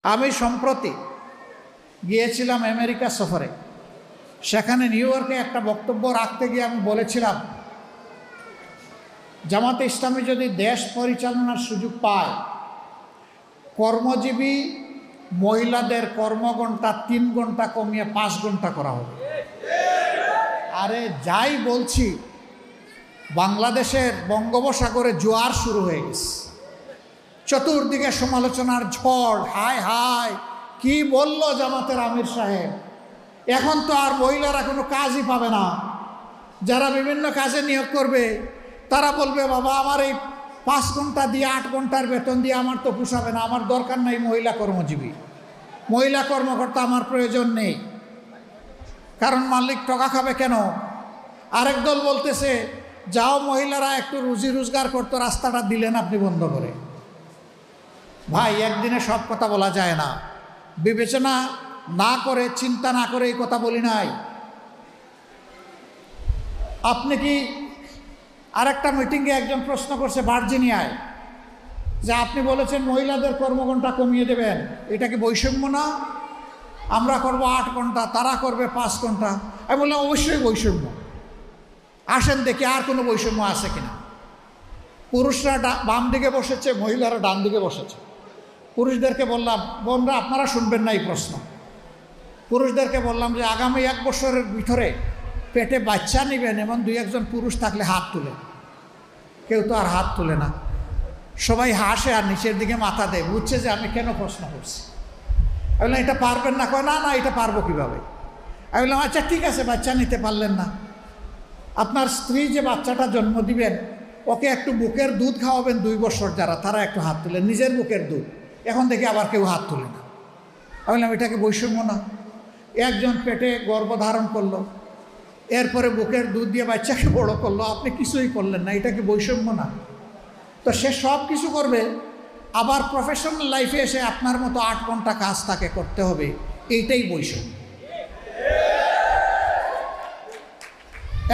আমি সম্প্রতি গিয়েছিলাম আমেরিকা সফরে। সেখানে নিউ ইয়র্কে একটা বক্তব্য রাখতে গিয়ে আমি বলেছিলাম, জামাতে ইসলামী যদি দেশ পরিচালনার সুযোগ পায়, কর্মজীবী মহিলাদের কর্মঘণ্টা 3 ঘন্টা কমিয়ে 5 ঘন্টা করা হবে। আরে যাই বলছি, বাংলাদেশের বঙ্গোপসাগরে জোয়ার শুরু হয়ে গেছে, চতুর্দিকে সমালোচনার ঝড়। হায় হায়, কি বলল জামাতের আমির সাহেব, এখন তো আর মহিলারা কোনো কাজই পাবে না। যারা বিভিন্ন কাজে নিয়োগ করবে তারা বলবে, বাবা আমার এই 5 ঘন্টা দিয়ে 8 ঘন্টার বেতন দিয়ে আমার তো পোষাবে না, আমার দরকার নাই মহিলা কর্মজীবী, মহিলা কর্মকর্তা আমার প্রয়োজন নেই। কারণ মালিক টাকা খাবে কেন? আরেক দল বলতেছে, যাও মহিলারা একটু রুজি রোজগার করতো, রাস্তাটা দিলেন আপনি বন্ধ করে। ভাই, একদিনে সব কথা বলা যায় না। বিবেচনা না করে, চিন্তা না করে এই কথা বলি নাই। আপনি কি আরেকটা মিটিংয়ে একজন প্রশ্ন করছে ভার্জিনিয়ায়, যে আপনি বলেছেন মহিলাদের কর্মঘণ্টা কমিয়ে দেবেন, এটা কি বৈষম্য না? আমরা করব 8 ঘন্টা, তারা করবে 5 ঘন্টা। আমি বললাম অবশ্যই বৈষম্য। আসেন দেখি আর কোনো বৈষম্য আছে কিনা। পুরুষরা বাম দিকে বসেছে, মহিলারা ডান দিকে বসেছে। পুরুষদেরকে বললাম, বোনরা আপনারা শুনবেন না এই প্রশ্ন। পুরুষদেরকে বললাম যে আগামী 1 বছরের ভিতরে পেটে বাচ্চা নেবেন এমন 2-1 পুরুষ থাকলে হাত তুলে। কেউ তো আর হাত তুলে না, সবাই হাসে আর নিচের দিকে মাথা দেয়, বুঝছে যে আমি কেন প্রশ্ন করছি। আমি বললাম এটা পারবেন না? কয় না না, এটা পারবো কীভাবে? আমি বললাম আচ্ছা ঠিক আছে, বাচ্চা নিতে পারলেন না, আপনার স্ত্রী যে বাচ্চাটা জন্ম দিবেন ওকে একটু বুকের দুধ খাওয়াবেন 2 বছর, যারা তারা একটু হাত তুলেন, নিজের বুকের দুধ। এখন দেখি আবার কেউ হাত তুলে না। আমি বললাম এটাকে বৈষম্য না? একজন পেটে গর্ভধারণ করলো, এরপরে বুকের দুধ দিয়ে বাচ্চাকে বড় করলো, আপনি কিছুই করলেন না, এটা কি বৈষম্য না? তো সে সব কিছু করবে, আবার প্রফেশনাল লাইফে এসে আপনার মতো 8 ঘন্টা কাজ তাকে করতে হবে, এইটাই বৈষম্য।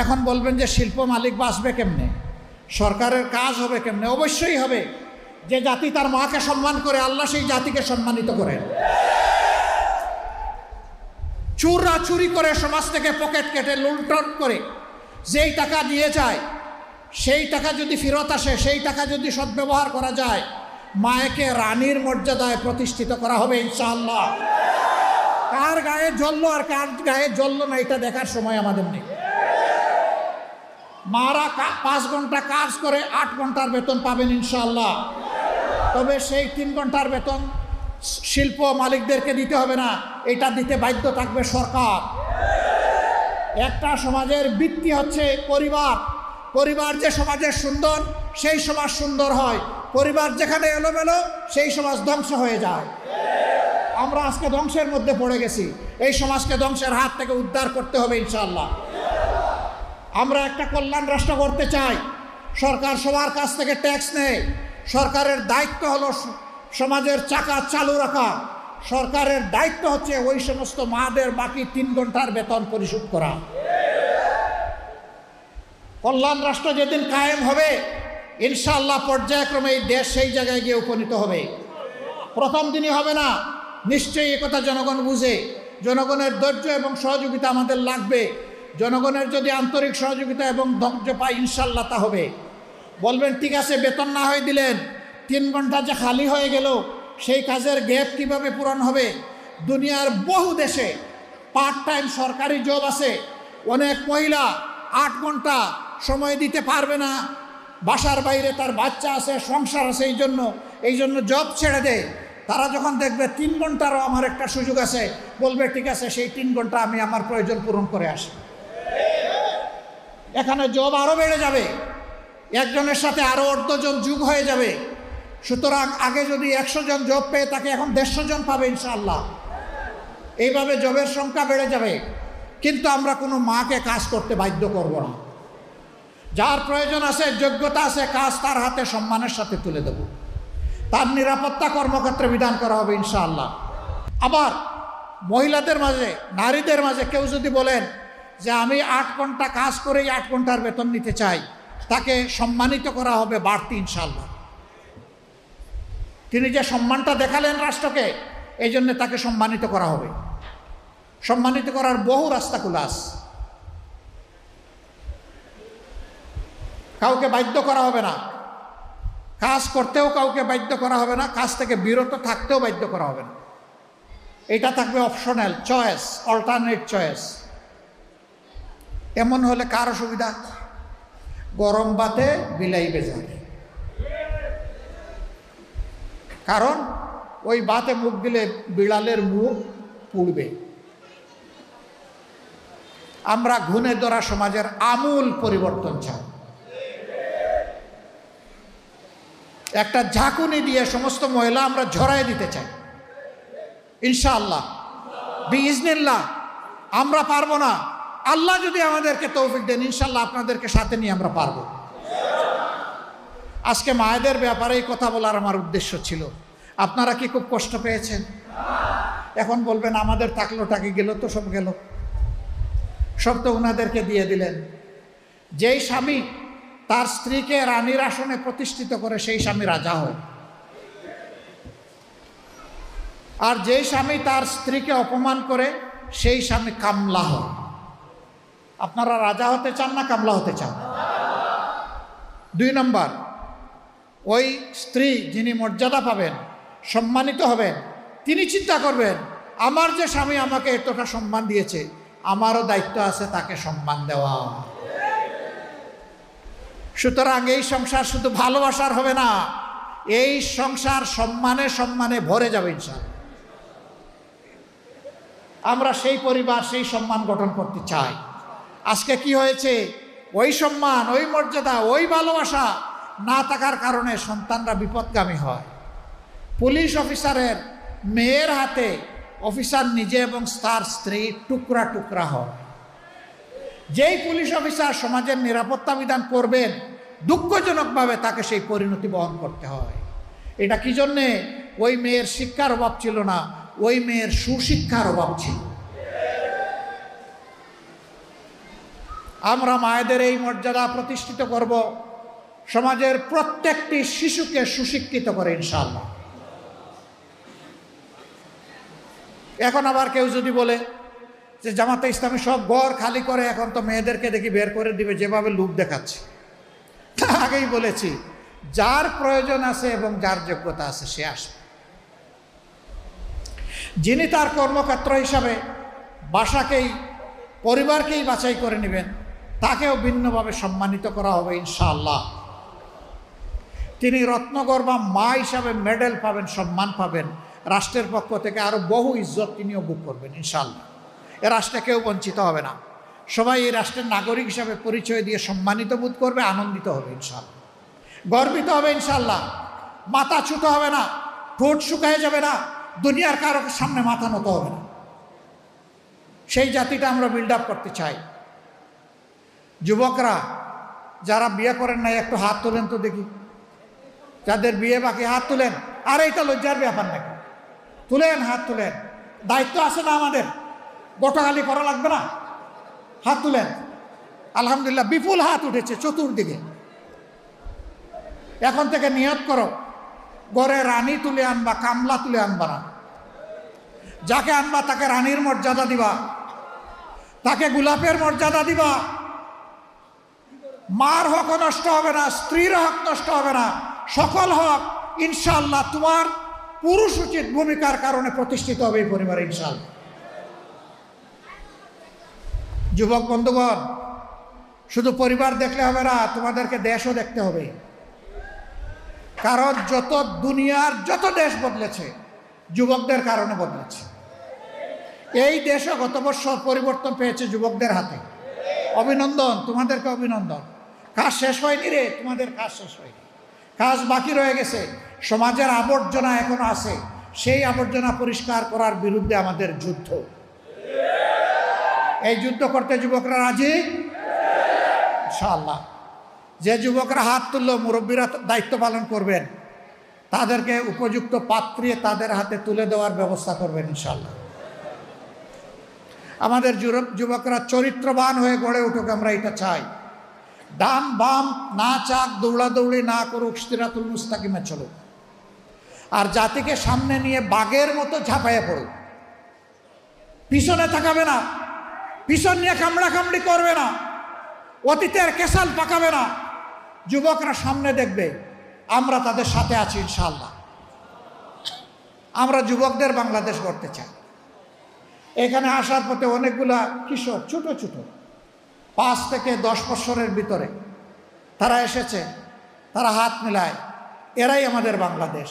এখন বলবেন যে শিল্প মালিক বাঁচবে কেমনে, সরকারের কাজ হবে কেমনে? অবশ্যই হবে। যে জাতি তার মাকে সম্মান করে, আল্লাহ সেই জাতিকে সম্মানিত করেন। চোররা চুরি করে সমাজ থেকে পকেট কেটে লুণ্ঠন করে যেই টাকা দিয়ে যায়, সেই টাকা যদি ফেরত আসে, সেই টাকা যদি সদ্ব্যবহার করা যায়, মায়েকে রানীর মর্যাদায় প্রতিষ্ঠিত করা হবে ইনশাআল্লাহ। কার গায়ে জ্বললো আর কার গায়ে জ্বললো না এটা দেখার সময় আমাদের নেই। মারা 5 ঘন্টা কাজ করে 8 ঘন্টার বেতন পাবেন ইনশাআল্লাহ। তবে সেই 3 ঘন্টার বেতন শিল্প মালিকদেরকে দিতে হবে না, এটা দিতে বাধ্য থাকবে সরকার। একটা সমাজের ভিত্তি হচ্ছে পরিবার। পরিবার যে সমাজের সুন্দর, সেই সমাজ সুন্দর হয়। পরিবার যেখানে এলোমেলো, সেই সমাজ ধ্বংস হয়ে যায়। আমরা আজকে ধ্বংসের মধ্যে পড়ে গেছি, এই সমাজকে ধ্বংসের হাত থেকে উদ্ধার করতে হবে ইনশাআল্লাহ। আমরা একটা কল্যাণ রাষ্ট্র করতে চাই। সরকার সবার কাছ থেকে ট্যাক্স নেয়, সরকারের দায়িত্ব হলো সমাজের চাকা চালু রাখা। সরকারের দায়িত্ব হচ্ছে ওই সমস্ত মাদের বাকি 3 ঘন্টার বেতন পরিশোধ করা। কল্যাণ রাষ্ট্র যেদিন কায়েম হবে ইনশাআল্লাহ পর্যায়ক্রমে এই দেশ সেই জায়গায় গিয়ে উপনীত হবে। প্রথম দিনই হবে না, নিশ্চয়ই একথা জনগণ বুঝে। জনগণের ধৈর্য এবং সহযোগিতা আমাদের লাগবে। জনগণের যদি আন্তরিক সহযোগিতা এবং ধৈর্য পায় ইনশাআল্লাহ তা হবে। বলবেন ঠিক আছে, বেতন না হয়ে দিলেন, 3 ঘন্টা যে খালি হয়ে গেল, সেই কাজের গ্যাপ কিভাবে পূরণ হবে? দুনিয়ার বহু দেশে পার্ট টাইম সরকারি জব আছে। অনেক মহিলা 8 ঘন্টা সময় দিতে পারবে না, বাসার বাইরে তার বাচ্চা আছে, সংসার আছে, এই জন্য জব ছেড়ে দেয়। তারা যখন দেখবে 3 ঘন্টারও আমার একটা সুযোগ আছে, বলবে ঠিক আছে সেই 3 ঘন্টা আমি আমার প্রয়োজন পূরণ করে আসি। এখানে জব আরও বেড়ে যাবে, একজনের সাথে আরও 1/2 জন যোগ হয়ে যাবে। সুতরাং আগে যদি 100 জন জব পেয়ে তাকে এখন 150 জন পাবে ইনশাআল্লাহ। এইভাবে জবের সংখ্যা বেড়ে যাবে। কিন্তু আমরা কোনো মাকে কাজ করতে বাধ্য করব না। যার প্রয়োজন আছে, যোগ্যতা আছে, কাজ তার হাতে সম্মানের সাথে তুলে দেব। তার নিরাপত্তা কর্মক্ষেত্রে বিধান করা হবে ইনশাআল্লাহ। আবার মহিলাদের মাঝে, নারীদের মাঝে কেউ যদি বলেন যে আমি 8 ঘন্টা কাজ করেই 8 ঘন্টার বেতন নিতে চাই, তাকে সম্মানিত করা হবে বাড়তি ইনশাআল্লাহ। তিনি যে সম্মানটা দেখালেন রাষ্ট্রকে, এই জন্য তাকে সম্মানিত করা হবে। সম্মানিত করার বহু রাস্তা খোলা আছে। কাউকে বাধ্য করা হবে না, কাজ করতেও কাউকে বাধ্য করা হবে না, কাজ থেকে বিরত থাকতেও বাধ্য করা হবে না। এটা থাকবে অপশনাল চয়েস, অল্টারনেট চয়েস। এমন হলে কার অসুবিধা? গরম ভাতে বিলাই বেজায়। কারণ ওই ভাতে মুখ দিলে বিড়ালের মুখ পুড়বে। আমরা ঘুণে ধরা সমাজের আমূল পরিবর্তন চাই। একটা ঝাঁকুনি দিয়ে সমস্ত ময়লা আমরা ঝরাই দিতে চাই ইনশাআল্লাহ, বিইজনিল্লাহ। আমরা পারবো না, আল্লাহ যদি আমাদেরকে তৌফিক দেন ইনশাআল্লাহ আপনাদেরকে সাথে নিয়ে আমরা পারবো। আজকে মায়েদের ব্যাপারে এই কথা বলার আমার উদ্দেশ্য ছিল। আপনারা কি খুব কষ্ট পেয়েছেন? এখন বলবেন আমাদের থাকলো টাকি গেল তো, সব গেল, সব তো ওনাদেরকে দিয়ে দিলেন। যেই স্বামী তার স্ত্রীকে রানীর আসনে প্রতিষ্ঠিত করে সেই স্বামী রাজা হয়, আর যেই স্বামী তার স্ত্রীকে অপমান করে সেই স্বামী কামলা হয়। আপনারা রাজা হতে চান না কামলা হতে চান? 2 নম্বর, ওই স্ত্রী যিনি মর্যাদা পাবেন, সম্মানিত হবেন, তিনি চিন্তা করবেন আমার যে স্বামী আমাকে এতটা সম্মান দিয়েছে, আমারও দায়িত্ব আছে তাকে সম্মান দেওয়া। সুতরাং এই সংসার শুধু ভালোবাসার হবে না, এই সংসার সম্মানে সম্মানে ভরে যাবে ইনশাআল্লাহ। আমরা সেই পরিবার, সেই সম্মান গঠন করতে চাই। আজকে কি হয়েছে? ওই সম্মান, ওই মর্যাদা, ওই ভালোবাসা না থাকার কারণে সন্তানরা বিপদগামী হয়। পুলিশ অফিসারের মেয়ের হাতে অফিসার নিজে এবং তার স্ত্রী টুকরা টুকরা হয়। যেই পুলিশ অফিসার সমাজের নিরাপত্তা বিধান করবেন, দুঃখজনকভাবে তাকে সেই পরিণতি বহন করতে হয়। এটা কি জন্যে? ওই মেয়ের শিক্ষার অভাব ছিল না, ওই মেয়ের সুশিক্ষার অভাব ছিল। আমরা মায়েদের এই মর্যাদা প্রতিষ্ঠিত করব, সমাজের প্রত্যেকটি শিশুকে সুশিক্ষিত করে ইনশাআল্লাহ। এখন আবার কেউ যদি বলে যে জামাতে ইসলামী সব ঘর খালি করে, এখন তো মেয়েদেরকে দেখি বের করে দিবে, যেভাবে লোক দেখাচ্ছে। আগেই বলেছি, যার প্রয়োজন আছে এবং যার যোগ্যতা আছে সে আসবে। যিনি তার কর্মক্ষেত্র হিসাবে বাসাকেই, পরিবারকেই বাছাই করে নেবেন, তাকেও ভিন্নভাবে সম্মানিত করা হবে ইনশাআল্লাহ। তিনি রত্নগর্ভা মা হিসাবে মেডেল পাবেন, সম্মান পাবেন, রাষ্ট্রের পক্ষ থেকে আরো বহু ইজ্জত তিনিও ভোগ করবেন ইনশাআল্লাহ। এ রাষ্ট্রে কেউ বঞ্চিত হবে না, সবাই এই রাষ্ট্রের নাগরিক হিসাবে পরিচয় দিয়ে সম্মানিত বোধ করবে, আনন্দিত হবে ইনশাআল্লাহ, গর্বিত হবে ইনশাআল্লাহ। মাথা ছুটো হবে না, ঠোঁট শুকায় যাবে না, দুনিয়ার কারো সামনে মাথা নত হবে না। সেই জাতিটা আমরা বিল্ড আপ করতে চাই। যুবকরা যারা বিয়ে করেন নাই একটু হাত তোলেন তো দেখি। যাদের বিয়ে বাকি হাত তুলেন। আর এইটা লজ্জার ব্যাপার নাকি? তুলেন, হাত তুলেন, দায়িত্ব আছে না আমাদের? গোটাগালি করা লাগবে না, হাত তুলেন। আলহামদুলিল্লাহ, বিপুল হাত উঠেছে চতুর্দিকে। এখন থেকে নিয়ত করো, ঘরে রানী তুলে আনবা, কামলা তুলে আনবা না। যাকে আনবা তাকে রানীর মর্যাদা দিবা, তাকে গোলাপের মর্যাদা দিবা। মার হক নষ্ট হবে না, স্ত্রীর হক নষ্ট হবে না, সকল হক ইনশাআল্লাহ তোমার পুরুষ উচিত ভূমিকার কারণে প্রতিষ্ঠিত হবে এই পরিবারে ইনশাআল্লাহ। যুবক বন্ধুগণ, শুধু পরিবার দেখলে হবে না, তোমাদেরকে দেশও দেখতে হবে। কারণ যত দুনিয়ার যত দেশ বদলেছে যুবকদের কারণে বদলেছে। এই দেশও গত বছর পরিবর্তন পেয়েছে যুবকদের হাতে। অভিনন্দন, তোমাদেরকে অভিনন্দন। কাজ শেষ হয়নি রে, তোমাদের কাজ শেষ হয়নি, কাজ বাকি রয়ে গেছে। সমাজের আবর্জনা এখনো আছে, সেই আবর্জনা পরিষ্কার করার বিরুদ্ধে আমাদের যুদ্ধ। এই যুদ্ধ করতে যুবকরা রাজি ইনশাআল্লাহ। যে যুবকরা হাত তুললো, মুরব্বীরা দায়িত্ব পালন করবেন, তাদেরকে উপযুক্ত পাত্রে তাদের হাতে তুলে দেওয়ার ব্যবস্থা করবেন ইনশাআল্লাহ। আমাদের যুবকরা চরিত্রবান হয়ে গড়ে উঠুক, আমরা এটা চাই। ডান বাম না চাক, দৌড়াদৌড়ি না করুক, সিরাতুল মুস্তাকিমে চলুক। আর জাতিকে সামনে নিয়ে বাঘের মতো ঝাঁপাইয়া পড়ুক, পিছনে তাকাবে না, পিছন নিয়ে কামড়াকামড়ি করবে না, অতীতের কেসাল পাকাবে না। যুবকরা সামনে দেখবে, আমরা তাদের সাথে আছি ইনশাআল্লাহ। আমরা যুবকদের বাংলাদেশ গড়তে চাই। এখানে আসার পথে অনেকগুলা কিশোর ছোট ছোট 5 থেকে 10 বছরের ভিতরে তারা এসেছে, তারা হাত মিলায়, এরাই আমাদের বাংলাদেশ,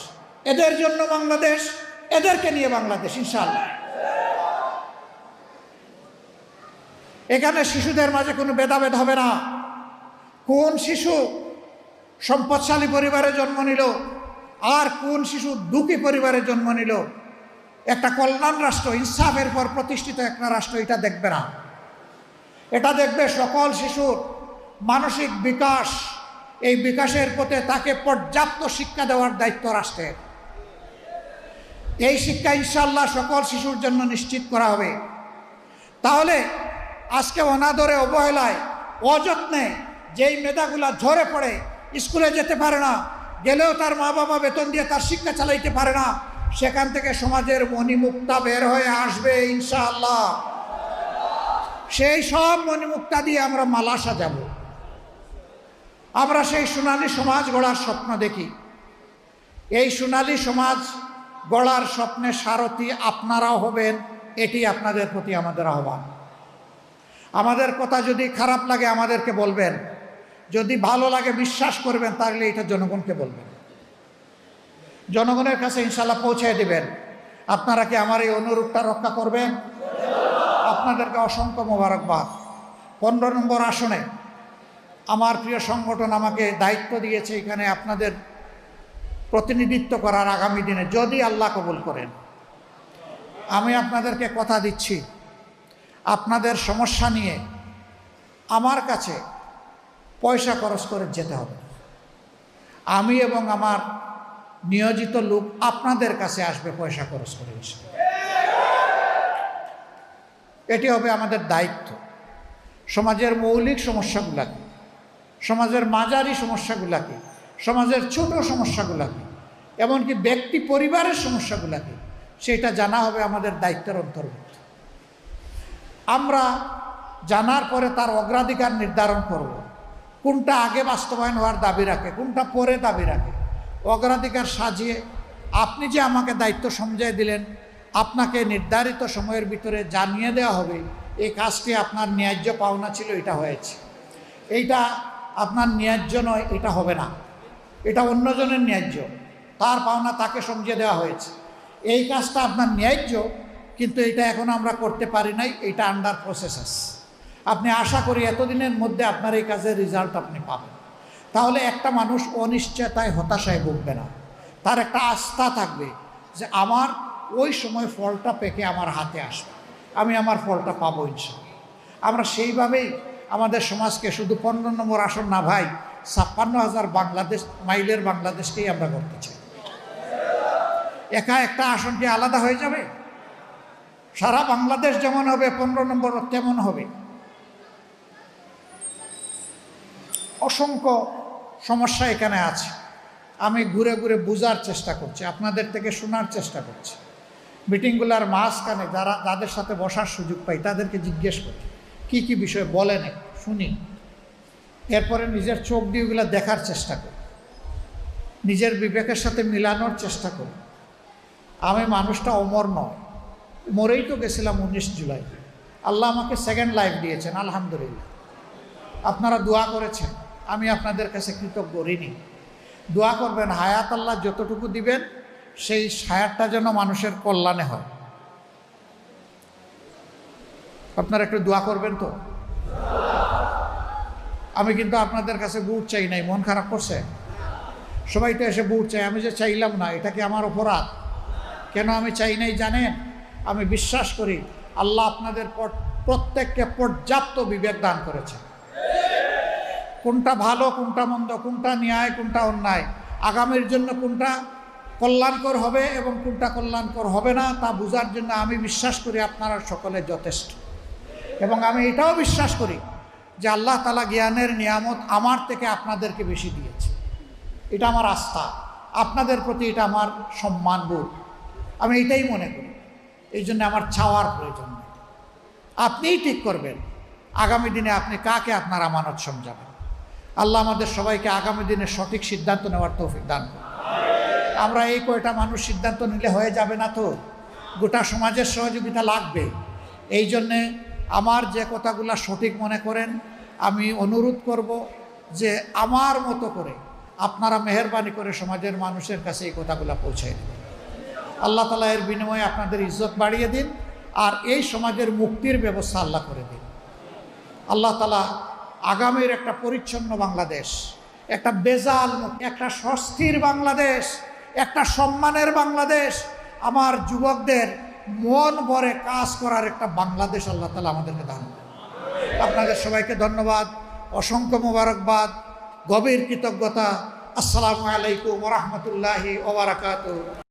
এদের জন্য বাংলাদেশ, এদেরকে নিয়ে বাংলাদেশ ইনশাআল্লাহ। এখানে শিশুদের মাঝে কোনো ভেদাভেদ হবে না। কোন শিশু সম্পদশালী পরিবারে জন্ম নিল আর কোন শিশু দুঃখী পরিবারে জন্ম নিল, একটা কল্যাণ রাষ্ট্র, ইনসাফের পর প্রতিষ্ঠিত একটা রাষ্ট্র এটা দেখবে না। এটা দেখবে সকল শিশুর মানসিক বিকাশ, এই বিকাশের পথে তাকে পর্যাপ্ত শিক্ষা দেওয়ার দায়িত্ব রাষ্ট্রের। এই শিক্ষা ইনশাআল্লাহ সকল শিশুর জন্য নিশ্চিত করা হবে। তাহলে আজকে অনাদরে, অবহেলায়, অযত্নে যেই মেধাগুলা ঝরে পড়ে, স্কুলে যেতে পারে না, গেলেও তার মা বাবা বেতন দিয়ে তার শিক্ষা চালাইতে পারে না, সেখান থেকে সমাজের মণিমুক্তা বের হয়ে আসবে ইনশাআল্লাহ। সেই সব মণিমুক্তা দিয়ে আমরা মালা সাজাবো। আমরা সেই সোনালী সমাজ গড়ার স্বপ্ন দেখি। এই সোনালী সমাজ গড়ার স্বপ্নে সারথি আপনারাও হবেন, এটি আপনাদের প্রতি আমাদের আহ্বান। আমাদের কথা যদি খারাপ লাগে আমাদেরকে বলবেন, যদি ভালো লাগে বিশ্বাস করবেন, তাহলে এটা জনগণকে বলবেন, জনগণের কাছে ইনশাআল্লাহ পৌঁছে দিবেন। আপনারা কি আমার এই অনুরোধটা রক্ষা করবেন? আপনাদেরকে অসংখ্য মোবারকবাদ। 15 নম্বর আসনে আমার প্রিয় সংগঠন আমাকে দায়িত্ব দিয়েছে এখানে আপনাদের প্রতিনিধিত্ব করার আগামী দিনে, যদি আল্লাহ কবুল করেন। আমি আপনাদেরকে কথা দিচ্ছি, আপনাদের সমস্যা নিয়ে আমার কাছে পয়সা খরচ করে যেতে হবে। আমি এবং আমার নিয়োজিত লোক আপনাদের কাছে আসবে পয়সা খরচ করে এসে। এটি হবে আমাদের দায়িত্ব। সমাজের মৌলিক সমস্যাগুলাকে, সমাজের মাঝারি সমস্যাগুলাকে, সমাজের ছোট সমস্যাগুলাকে, এমনকি ব্যক্তি পরিবারের সমস্যাগুলাকে, সেটা জানা হবে আমাদের দায়িত্বের অন্তর্ভুক্ত। আমরা জানার পরে তার অগ্রাধিকার নির্ধারণ করব, কোনটা আগে বাস্তবায়ন হওয়ার দাবি রাখে, কোনটা পরে দাবি রাখে। অগ্রাধিকার সাজিয়ে আপনি যে আমাকে দায়িত্ব সমঝাই দিলেন, আপনাকে নির্ধারিত সময়ের ভিতরে জানিয়ে দেওয়া হবে এই কাজটি আপনার ন্যায্য পাওনা ছিল, এটা হয়েছে। এইটা আপনার ন্যায্য নয়, এটা হবে না, এটা অন্যজনের ন্যায্য, তার পাওনা তাকে সমঝিয়ে দেওয়া হয়েছে। এই কাজটা আপনার ন্যায্য, কিন্তু এটা এখন আমরা করতে পারি নাই, এটা আন্ডার প্রসেস। আপনি আশা করি এতদিনের মধ্যে আপনার এই কাজের রেজাল্ট আপনি পাবেন। তাহলে একটা মানুষ অনিশ্চয়তায়, হতাশায় ভুগবে না, তার একটা আস্থা থাকবে যে আমার ওই সময় ফলটা পেকে আমার হাতে আসবে, আমি আমার ফলটা পাবো ইনশাআল্লাহ। আমরা সেইভাবেই আমাদের সমাজকে, শুধু 15 নম্বর আসন না ভাই, 56,000 বাংলাদেশ মাইলের বাংলাদেশকেই আমরা করতে চাই। একা একটা আসন কি আলাদা হয়ে যাবে? সারা বাংলাদেশ যেমন হবে 15 নম্বর তেমন হবে। অসংখ্য সমস্যা এখানে আছে, আমি ঘুরে ঘুরে বোঝার চেষ্টা করছি, আপনাদের থেকে শোনার চেষ্টা করছি। মিটিংগুলোর মাঝখানে যাদের সাথে বসার সুযোগ পাই তাদেরকে জিজ্ঞেস করি কি কি বিষয় বলেন, শুনি, এরপরে নিজের চোখ দিয়ে ওগুলো দেখার চেষ্টা করি, নিজের বিবেকের সাথে মিলানোর চেষ্টা করি। আমি মানুষটা অমর নয়, মরেই তো গেছিলাম 19 জুলাই। আল্লাহ আমাকে সেকেন্ড লাইফ দিয়েছেন, আলহামদুলিল্লাহ। আপনারা দোয়া করেছেন, আমি আপনাদের কাছে কৃতজ্ঞ ঋণী। দোয়া করবেন, হায়াত আল্লাহ যতটুকু দিবেন সেই হায়াতটা যেন মানুষের কল্যাণে হয়। আপনারা একটু দোয়া করবেন তো। আমি কিন্তু আপনাদের কাছে বুট চাই নাই, মন খারাপ করছে? সবাই তো এসে বুট চাই, আমি যে চাইলাম না, এটা কি আমার অপরাধ? কেন আমি চাই নাই জানেন? আমি বিশ্বাস করি আল্লাহ আপনাদের প্রত্যেককে পর্যাপ্ত বিবেক দান করেছে। কোনটা ভালো, কোনটা মন্দ, কোনটা ন্যায়, কোনটা অন্যায়, আগামীর জন্য কোনটা কল্যাণকর হবে এবং কোনটা কল্যাণকর হবে না, তা বোঝার জন্য আমি বিশ্বাস করি আপনারা সকলে যথেষ্ট। এবং আমি এটাও বিশ্বাস করি যে আল্লাহ তাআলা জ্ঞানের নিয়ামত আমার থেকে আপনাদেরকে বেশি দিয়েছে। এটা আমার আস্থা। আপনাদের প্রতি এটা আমার সম্মানবোধ, আমি এটাই মনে করি। এই জন্য আমার চাওয়ার প্রয়োজন নেই, আপনিই ঠিক করবেন আগামী দিনে আপনি কাকে আপনার আমানত সমঝাবেন। আল্লাহ আমাদের সবাইকে আগামী দিনে সঠিক সিদ্ধান্ত নেওয়ার তৌফিক দান করুন। আমরা এই কয়টা মানুষ সিদ্ধান্ত নিলে হয়ে যাবে না, তো গোটা সমাজের সহযোগিতা লাগবে। এই জন্যে আমার যে কথাগুলো সঠিক মনে করেন, আমি অনুরোধ করব যে আমার মতো করে আপনারা মেহেরবানি করে সমাজের মানুষের কাছে এই কথাগুলো পৌঁছায় দেবেন। আল্লাহ তাআলা এর বিনিময়ে আপনাদের ইজ্জত বাড়িয়ে দিন, আর এই সমাজের মুক্তির ব্যবস্থা আল্লাহ করে দিন। আল্লাহ তাআলা আগামীর একটা পরিচ্ছন্ন বাংলাদেশ, একটা বেজাল, একটা স্বস্তির বাংলাদেশ, একটা সম্মানের বাংলাদেশ, আমার যুবকদের মন ভরে কাজ করার একটা বাংলাদেশ আল্লাহ তাআলা আমাদেরকে দান করুন। আপনাদের সবাইকে ধন্যবাদ, অসংখ্য মোবারকবাদ, গভীর কৃতজ্ঞতা। আসসালামু আলাইকুম ওয়া রাহমাতুল্লাহি ওয়া বারাকাতুহু।